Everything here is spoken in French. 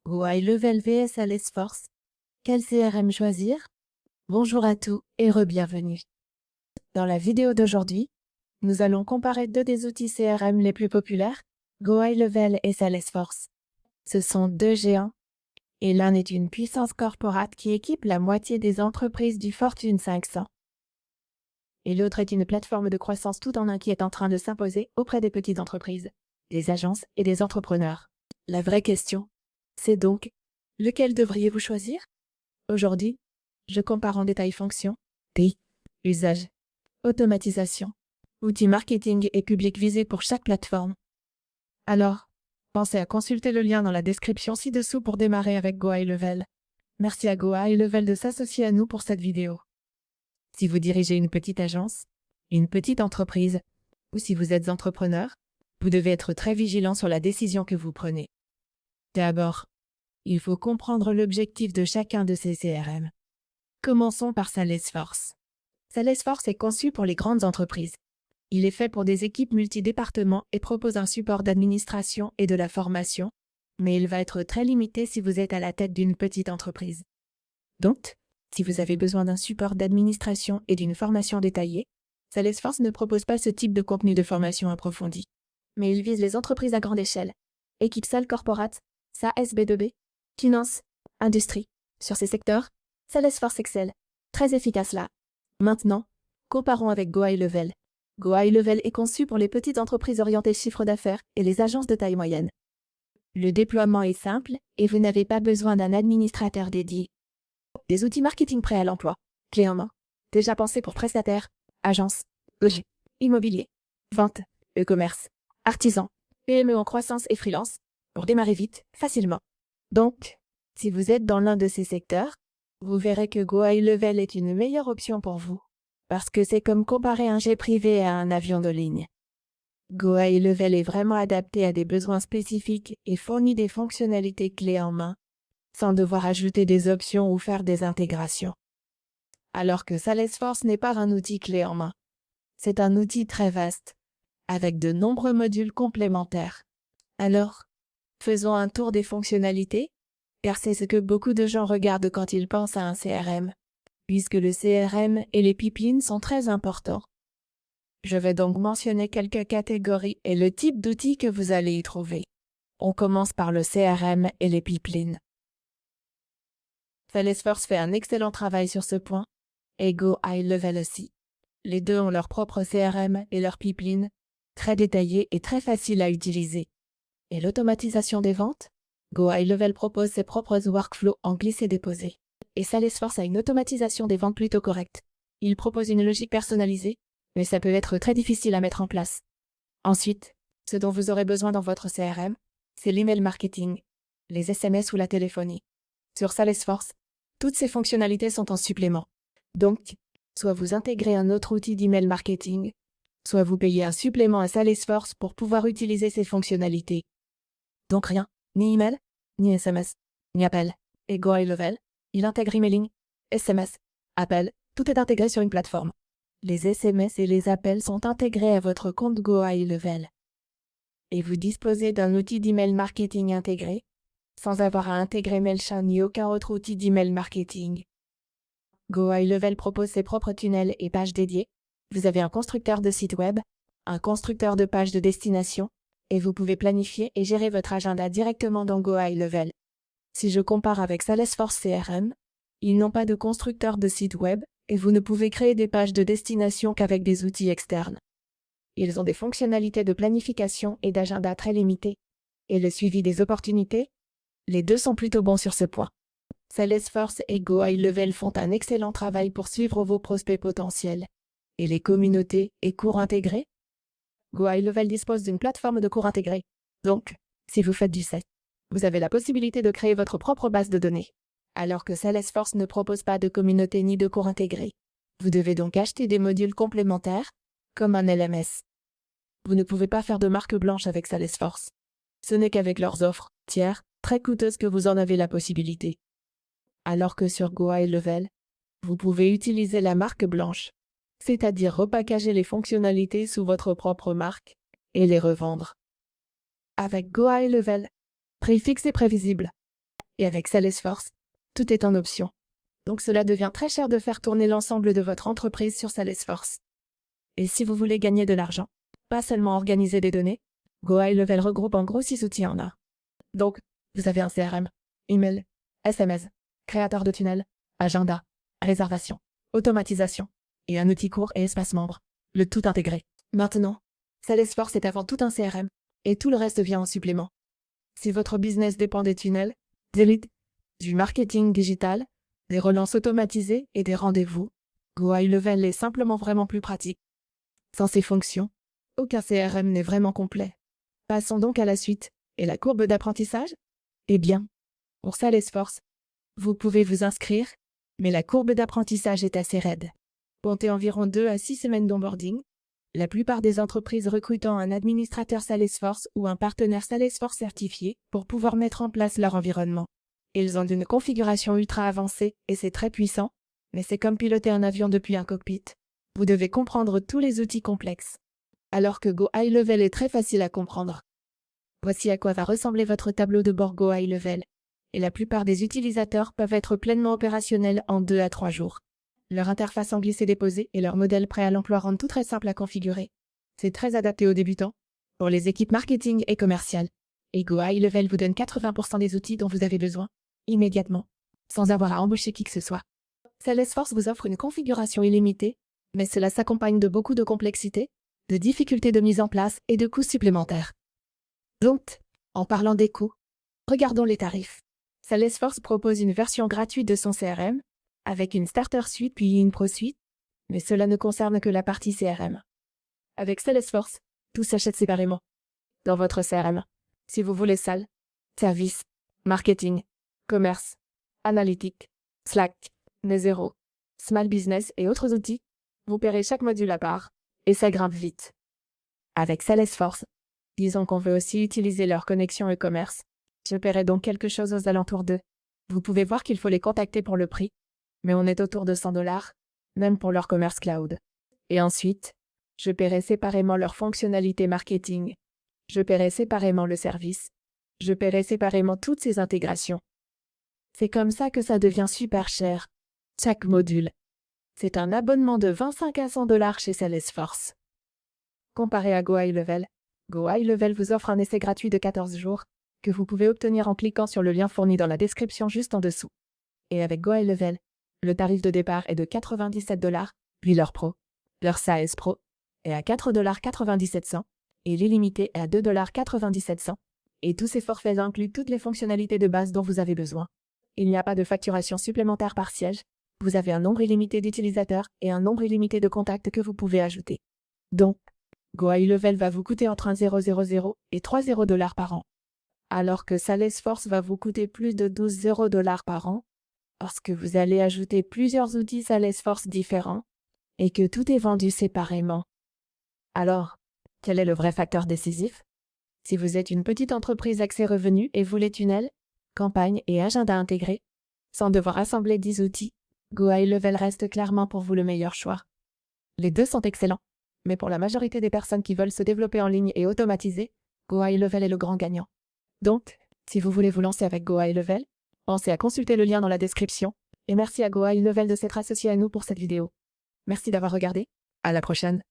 Go High Level vs Salesforce. Quel CRM choisir? Bonjour à tous et re-bienvenue. Dans la vidéo d'aujourd'hui, nous allons comparer deux des outils CRM les plus populaires, Go High Level et Salesforce. Ce sont deux géants, et l'un est une puissance corporate qui équipe la moitié des entreprises du Fortune 500. Et l'autre est une plateforme de croissance tout en un qui est en train de s'imposer auprès des petites entreprises, des agences et des entrepreneurs. La vraie question, c'est donc, lequel devriez-vous choisir? Aujourd'hui, je compare en détail fonctions, TI, usage, automatisation, outils marketing et public visé pour chaque plateforme. Alors, pensez à consulter le lien dans la description ci-dessous pour démarrer avec Go High Level. Merci à Go High Level de s'associer à nous pour cette vidéo. Si vous dirigez une petite agence, une petite entreprise, ou si vous êtes entrepreneur, vous devez être très vigilant sur la décision que vous prenez. D'abord, il faut comprendre l'objectif de chacun de ces CRM. Commençons par Salesforce. Salesforce est conçu pour les grandes entreprises. Il est fait pour des équipes multidépartements et propose un support d'administration et de la formation, mais il va être très limité si vous êtes à la tête d'une petite entreprise. Donc, si vous avez besoin d'un support d'administration et d'une formation détaillée, Salesforce ne propose pas ce type de contenu de formation approfondie. Mais il vise les entreprises à grande échelle, équipes sales corporate, SaaS B2B, finance, industrie. Sur ces secteurs, Salesforce excelle. Très efficace là. Maintenant, comparons avec Go High Level. Go High Level est conçu pour les petites entreprises orientées chiffre d'affaires et les agences de taille moyenne. Le déploiement est simple et vous n'avez pas besoin d'un administrateur dédié. Des outils marketing prêts à l'emploi, clés en main, déjà pensés pour prestataires, agences, logis, immobilier, vente, e-commerce, artisans, PME en croissance et freelance, pour démarrer vite, facilement. Donc, si vous êtes dans l'un de ces secteurs, vous verrez que Go High Level est une meilleure option pour vous, parce que c'est comme comparer un jet privé à un avion de ligne. Go High Level est vraiment adapté à des besoins spécifiques et fournit des fonctionnalités clés en main, sans devoir ajouter des options ou faire des intégrations. Alors que Salesforce n'est pas un outil clé en main. C'est un outil très vaste, avec de nombreux modules complémentaires. Alors, faisons un tour des fonctionnalités, car c'est ce que beaucoup de gens regardent quand ils pensent à un CRM, puisque le CRM et les pipelines sont très importants. Je vais donc mentionner quelques catégories et le type d'outils que vous allez y trouver. On commence par le CRM et les pipelines. Salesforce fait un excellent travail sur ce point, et Go High Level aussi. Les deux ont leur propre CRM et leur pipeline, très détaillés et très faciles à utiliser. Et l'automatisation des ventes? Go High Level propose ses propres workflows en glisser-déposer. Et Salesforce a une automatisation des ventes plutôt correcte. Il propose une logique personnalisée, mais ça peut être très difficile à mettre en place. Ensuite, ce dont vous aurez besoin dans votre CRM, c'est l'email marketing, les SMS ou la téléphonie. Sur Salesforce, toutes ces fonctionnalités sont en supplément. Donc, soit vous intégrez un autre outil d'email marketing, soit vous payez un supplément à Salesforce pour pouvoir utiliser ces fonctionnalités. Donc rien, ni email, ni SMS, ni appel. Et Go High Level, il intègre emailing, SMS, appel, tout est intégré sur une plateforme. Les SMS et les appels sont intégrés à votre compte Go High Level. Et vous disposez d'un outil d'email marketing intégré, sans avoir à intégrer Mailchimp ni aucun autre outil d'email marketing. Go High Level propose ses propres tunnels et pages dédiées. Vous avez un constructeur de site web, un constructeur de pages de destination, et vous pouvez planifier et gérer votre agenda directement dans Go High Level. Si je compare avec Salesforce CRM, ils n'ont pas de constructeur de site web et vous ne pouvez créer des pages de destination qu'avec des outils externes. Ils ont des fonctionnalités de planification et d'agenda très limitées. Et le suivi des opportunités? Les deux sont plutôt bons sur ce point. Salesforce et Go High Level font un excellent travail pour suivre vos prospects potentiels. Et les communautés et cours intégrés? Go High Level dispose d'une plateforme de cours intégrés. Donc, si vous faites du SEO, vous avez la possibilité de créer votre propre base de données. Alors que Salesforce ne propose pas de communauté ni de cours intégrés. Vous devez donc acheter des modules complémentaires, comme un LMS. Vous ne pouvez pas faire de marque blanche avec Salesforce. Ce n'est qu'avec leurs offres, tiers, très coûteuses que vous en avez la possibilité. Alors que sur Go High Level, vous pouvez utiliser la marque blanche, c'est-à-dire repackager les fonctionnalités sous votre propre marque et les revendre. Avec Go High Level, prix fixe et prévisible. Et avec Salesforce, tout est en option. Donc cela devient très cher de faire tourner l'ensemble de votre entreprise sur Salesforce. Et si vous voulez gagner de l'argent, pas seulement organiser des données, Go High Level regroupe en gros 6 outils en un. Donc, vous avez un CRM, email, SMS, créateur de tunnels, agenda, réservation, automatisation, et un outil court et espace membre, le tout intégré. Maintenant, Salesforce est avant tout un CRM, et tout le reste vient en supplément. Si votre business dépend des tunnels, des leads, du marketing digital, des relances automatisées et des rendez-vous, Go High Level est simplement vraiment plus pratique. Sans ces fonctions, aucun CRM n'est vraiment complet. Passons donc à la suite. Et la courbe d'apprentissage? Eh bien, pour Salesforce, vous pouvez vous inscrire, mais la courbe d'apprentissage est assez raide. Comptez environ 2 à 6 semaines d'onboarding. La plupart des entreprises recrutant un administrateur Salesforce ou un partenaire Salesforce certifié pour pouvoir mettre en place leur environnement. Ils ont une configuration ultra avancée et c'est très puissant, mais c'est comme piloter un avion depuis un cockpit. Vous devez comprendre tous les outils complexes. Alors que Go High Level est très facile à comprendre. Voici à quoi va ressembler votre tableau de bord Go High Level. Et la plupart des utilisateurs peuvent être pleinement opérationnels en 2 à 3 jours. Leur interface en glisser-déposer et leur modèle prêt à l'emploi rendent tout très simple à configurer. C'est très adapté aux débutants, pour les équipes marketing et commerciales. Et Go High Level vous donne 80% des outils dont vous avez besoin, immédiatement, sans avoir à embaucher qui que ce soit. Salesforce vous offre une configuration illimitée, mais cela s'accompagne de beaucoup de complexité, de difficultés de mise en place et de coûts supplémentaires. Donc, en parlant des coûts, regardons les tarifs. Salesforce propose une version gratuite de son CRM, avec une Starter Suite puis une Pro Suite, mais cela ne concerne que la partie CRM. Avec Salesforce, tout s'achète séparément. Dans votre CRM, si vous voulez salle, service, marketing, commerce, analytique, Slack, Nezero, Small Business et autres outils, vous paierez chaque module à part, et ça grimpe vite. Avec Salesforce, disons qu'on veut aussi utiliser leur connexion e-commerce. Je paierai donc quelque chose aux alentours d'eux. Vous pouvez voir qu'il faut les contacter pour le prix, mais on est autour de 100$, même pour leur commerce cloud. Et ensuite, je paierai séparément leur fonctionnalité marketing. Je paierai séparément le service. Je paierai séparément toutes ces intégrations. C'est comme ça que ça devient super cher. Chaque module. C'est un abonnement de 25 à 100$ chez Salesforce. Comparé à Go High Level, Go High Level vous offre un essai gratuit de 14 jours, que vous pouvez obtenir en cliquant sur le lien fourni dans la description juste en dessous. Et avec Go High Level, le tarif de départ est de 97$, puis leur Pro, leur SAS Pro, est à 4,97$, et l'illimité est à 2,97$, et tous ces forfaits incluent toutes les fonctionnalités de base dont vous avez besoin. Il n'y a pas de facturation supplémentaire par siège, vous avez un nombre illimité d'utilisateurs et un nombre illimité de contacts que vous pouvez ajouter. Donc, Go High Level va vous coûter entre 1,000$ et 3,0$ par an. Alors que Salesforce va vous coûter plus de 12€ par an, parce que vous allez ajouter plusieurs outils Salesforce différents, et que tout est vendu séparément. Alors, quel est le vrai facteur décisif? Si vous êtes une petite entreprise axée revenus et voulez tunnel, campagne et agenda intégrés, sans devoir assembler 10 outils, Go High Level reste clairement pour vous le meilleur choix. Les deux sont excellents, mais pour la majorité des personnes qui veulent se développer en ligne et automatiser, Go High Level est le grand gagnant. Donc, si vous voulez vous lancer avec Go High Level, pensez à consulter le lien dans la description, et merci à Go High Level de s'être associé à nous pour cette vidéo. Merci d'avoir regardé, à la prochaine.